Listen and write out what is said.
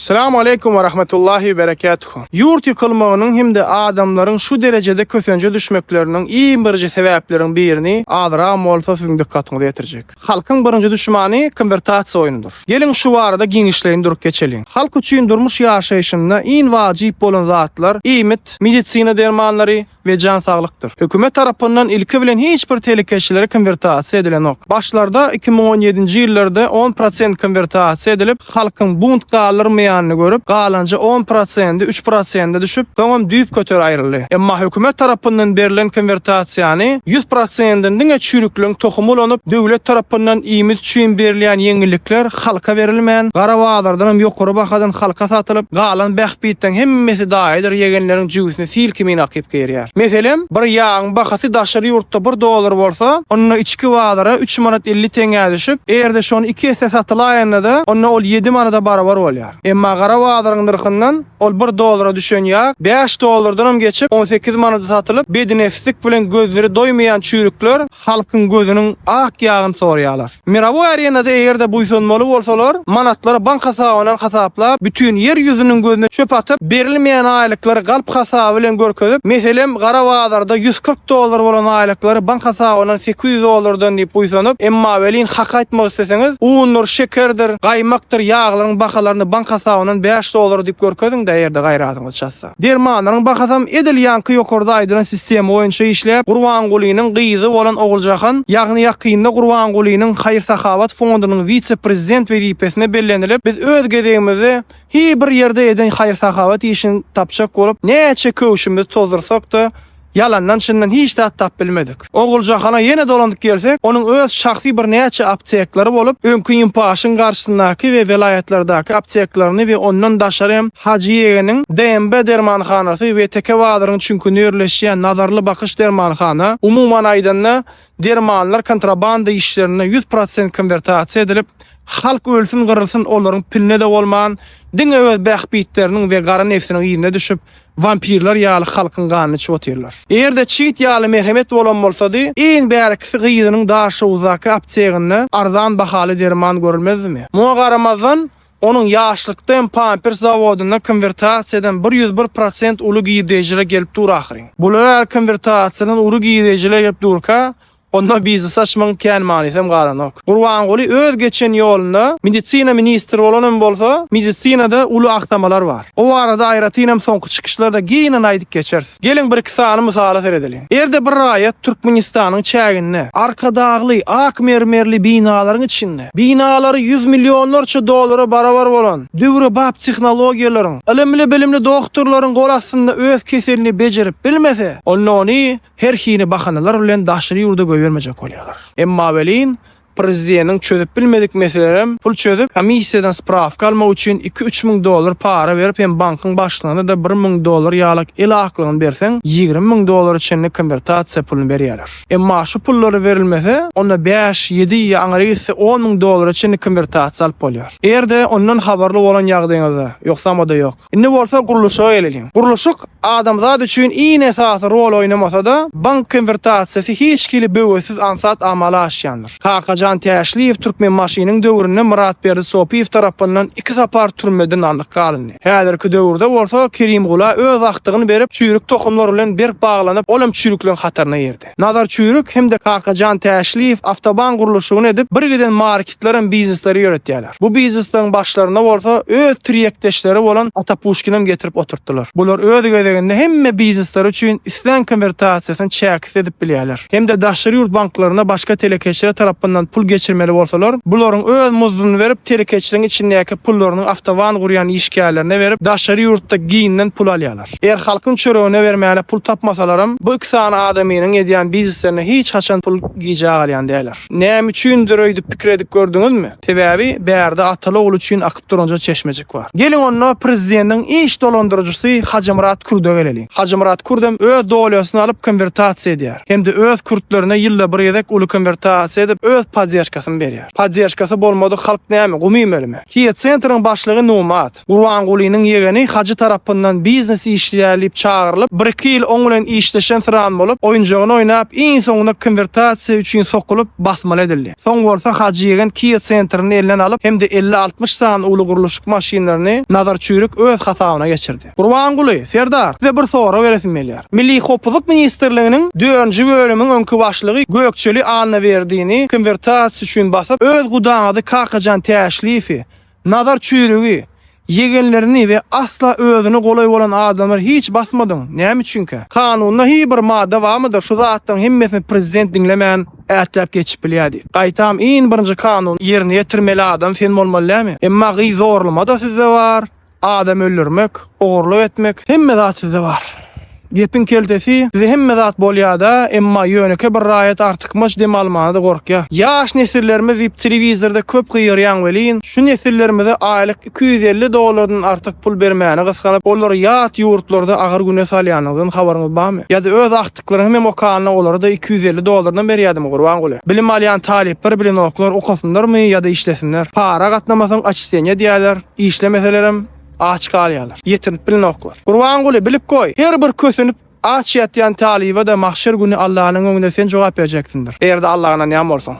Assalamu alaikum wa rahmatullahi wa barakatuh. Yurt yıkılmagynyň hem-de adamlaryň şu derejede kösenje düşmekleriniň iň birji sebäpleriň birini azra bolsa siziň dikkatiňize ýetirjek. Halkyň birinji düşmany konvertasiýa oýunydyr. Gelin şu barada giňişleýin durup geçelim. Halk üçin durmuş ýaşaýyşynda iň wajyp bolan zatlar iýmit, medisina dermanlary ve can sağlıktır. Hökümet tarapyndan ilki bilen hiç bir tehlikeçilere konvertasiýa edilen ok. Başlarda 2017-nji ýyllarda 10% konvertasiýa edilip, halkyň bunt galyrmaýanyny görüp, galanca 10%, 3% düşüp, soňam düýp köter aýryldy. Emma hökümet tarapyndan berilen konvertasiýany 100%-den diňe çürüklüň tohumy bolanyp, döwlet tarapyndan iýmit üçin berilýän ýeňillikler halka berilmän, gara wagtlardan ýokary bahadan halka satylyp, galan bähbitden hemmesi daýydyr ýegenleriň jüýsüne silkimini akyp gelýär. Meselem, bir ýağın bahasy daşary ýurtda $1 bolsa, onun içki wagtlara 3 manat 50 teňe düşüp, eğerde şonu 2 esse satylaýanda da, onu ol 7 manata barabar bolýar. Emma gara wagtlaryň dyrkyndan ol $1 düşen ýağ $5 geçip 18 manata satylyp, bedinefslik bilen gözleri doýmaýan çürükler halkyň gözüniň ak ýagyny sorýarlar. Mirawo arenada eğerde buýsunmaly bolsalar, manatları bank hasabyna hasaplap, bütün yer ýüzüniň gözüne çöp atyp, berilmeýän aýlyklary galp hasaby bilen görkezip, meselem gara wagtlarda $140 bolan aýlyklary bank hasabyna $800 diýip buýsanyp, emma welin hak aýtmak isteseňiz, unur, şekerdir, gaýmakdyr ýağlaryň bahalaryny bank hasabyna $5 diýip görkeziň de ýerde gaýratyňyz çatsa. Dermanlaryň bahasam edilýänki ýokarda aýdylan sistem boýunça işläp, Gurbangulynyň gyzy bolan Oguljahan, ýagny ýakynda Gurbangulynyň Haýyr Sahabat fondunyň vice-prezident wezipesine bellenilip, biz öz gezegimizi bir ýerde eden Haýyr Sahabat işini tapjak bolup, näçe köwüşimiz tozdursak da, yalandan çyndan hiç de tap bilmedik. Oguljakana ýene dolandyk gelsek, onuň öz şahsy bir näçe apteklary bolup, öňkü ýympaşyň garşysyndaky we welaýatlardaky apteklaryny we ondan daşarym Hacı Ýegeniň DMB dermanhanasy we Tekewadaryň çünkü nörleşýän nazarly bakyş dermanhana umumyň aýdanda dermanlar kontrabanda işlerine 100% konvertasiýa edilip, halk ölsün gyrylsyn olaryň piline de bolman, diňe öz bähbitleriniň we gara nefsiniň ýerine düşüp, vampirler ýaly halkyň ganyny çotyrlar. Eğerde çiğit ýaly merhemet bolan bolsady, iň bärkisi gyýynyň daşy uzaky aptegyny arzan bahaly derman görülmezmi? Muňa garamazdan onun ýaşlykdan Pampers zawodyna konvertasiýa eden 101% uly giýdejilere gelip dur ahyry. Bular konvertasiýadan uly giýdejilere gelip durka, onda biznes açmaň kän manysam garanok. Gurbanguly öz geçen ýolunda medisina ministri bolanam bolsa, medisinada uly aktamalar bar. O arada aýratynam soňky çykyşlarda giýinen aýdyp geçersiz. Gelin bir kysany mysala seredeliň. Erde bir raýat Türkmenistanyň çäginde, arka dagly, ak mermerli binalaryň içinde, binalary 100 milyonlarça dolara barabar bolan, döwre bap tehnologiýalaryň, ilimli bilimli doktorlaryň gol astynda öz keselini bejerip bilmese, ony her hini bahanalar bilen daşary ýurda vermejek bolýarlar. Emma welin prezidentiň çözüp bilmedik meselelerim pul çözüp komissiýadan spravka almak üçin $2-3 miň para berip hem bankyň başlygyna da $1 miň ýalyk el aklygyny berseň $20 miň üçin konvertasiýa puluny berýärler. Emma şu pullary berilmese, onda 5-7 ýa-da $10 miň üçin konvertasiýa alyp bolýar. Eğerde ondan habarly bolan ýagdaýyňyzda ýoksa moda ýok. Indi bolsa guruluşa geleliň. Guruluşyk adamzat üçin iň esasy rol oýnamasa da, bank konvertasiýasy hiç kili böwesiz ansat amala aşýandyr. Can Täşliýew Türkmen maşynyň döwründe Murat Berdi Sopiýew tarapyndan 2 sapar türmeden anlyk galyndy. Häzirki döwürde bolsa Kerim Gula öz akdygyny berip çürük tohumlar bilen berk baglanyp, olam çürükleň hatyryna ýerdi. Nazar çürük hem de Can Täşliýew awtoban guruluşyny edip, bir giden marketlerin biznesleri ýöretýärler. Bu bizneslerin başlaryna bolsa öz tiriyekdeşleri bolan Atapushkinim getirip oturtdylar. Bular öz gezeginde hemme biznesler üçin islen konvertasiýasyny çäkis edip bilýärler. Hem de daşary ýurt banklaryna başga telekeçiler tarapyndan pul geçirmeli bolsalar, bularyň öz muzduny berip telekeçleriň içindäki pullaryny awtoban gurýan işgärlerine berip daşary ýurtda giýinden pul alýarlar. Eğer halkyň çöregine bermäle pul tapmasalaram, bu iki sany adamynyň edýän bizneslerine hiç haçan pul giýjek alýan diýerler. Näme üçindir öýdüp pikir edip gördüňizmi? Sebäbi bärde ataly oğul üçin akyp duranja çeşmejik bar. Gelin onu prezidentiň iş dolandyrjysy Hacı Murat Kurda geleli. Hacı Murat Kurdam öz dolaryny alyp konvertasiýa edýär. Hem de öz kurtlaryna ýylda bir ýedek uly konvertasiýa edip öz podderşkasyny berýär. Podderşkasy bolmady halk näme? Gumymylmy? Kiýet centryň başlygy Numat Gurbangulynyň ýegeni hajy tarapyndan biznes işlärlip çağırılıp 1-2 ýyl oň bilen işleşen sıran bolup oýunjagyny oýnap iň soňunda konvertasiýa üçin sokulup basmaly edildi. Soň bolsa hajy ýegen Kiýet centryny elinden alyp hem de 50-60 san uly guruluşyk maşinlerini nazar çüýrük öz hasabyna geçirdi. Gurbanguly, Serdar, size bir soru beresim gelýär. Milli Hopuzlyk Ministrliginiň 4-nji bölümiň öňkü başlygy Gökçeli Anna berdiğini konvertasiýa üçin basyp öz gudaňyzy kakajan täşlifi, nazar çüýrügi, yegenlerini ve asla özüni golay bolan adamlar hiç basmadyň. Näme üçinkä? Kanunda hiç bir madda barmydyr? Şu zatdan hemmesini prezident dinlemän ätlep geçip bilýärdi. Gaýtam iň birinji kanun ýerine ýetirmeli adam fen bolmalymy? Emma gyz zorlama da sizde var. Adam öldürmek, ogurluk etmek hemme zat sizde var. Gepin keltesi size hemme zat bolýada, emma ýöneke bir raýat artykmyş demalmany da gorkýar. Ýaş nesillerimiz telewizorda köp gyýyrýan welin, şu nesillerimize aýlyk $250 artyk pul bermäni gyskanyp, olar ýat ýurtlarda agyr güne salýanyňyzdan habaryňyz barmy? Ýa-da öz aktyklaryny hem okanly olara da $250 berýärdim Gurbanguly. Bilim alýan talepler bilen oklar okasynlarmy ýa-da işlesinler. Para gatnamasaň açystyňa diýerler, işlemeselerim aç kalýarlar. Ýetirip bilen oklar. Gurbanguly bilip koy. Her bir kösünüp aç ýatýan talibe de mahşer güni Allahyň öňünde sen jogap berjeksindir. Eger de Allah'ına näme bolsaň.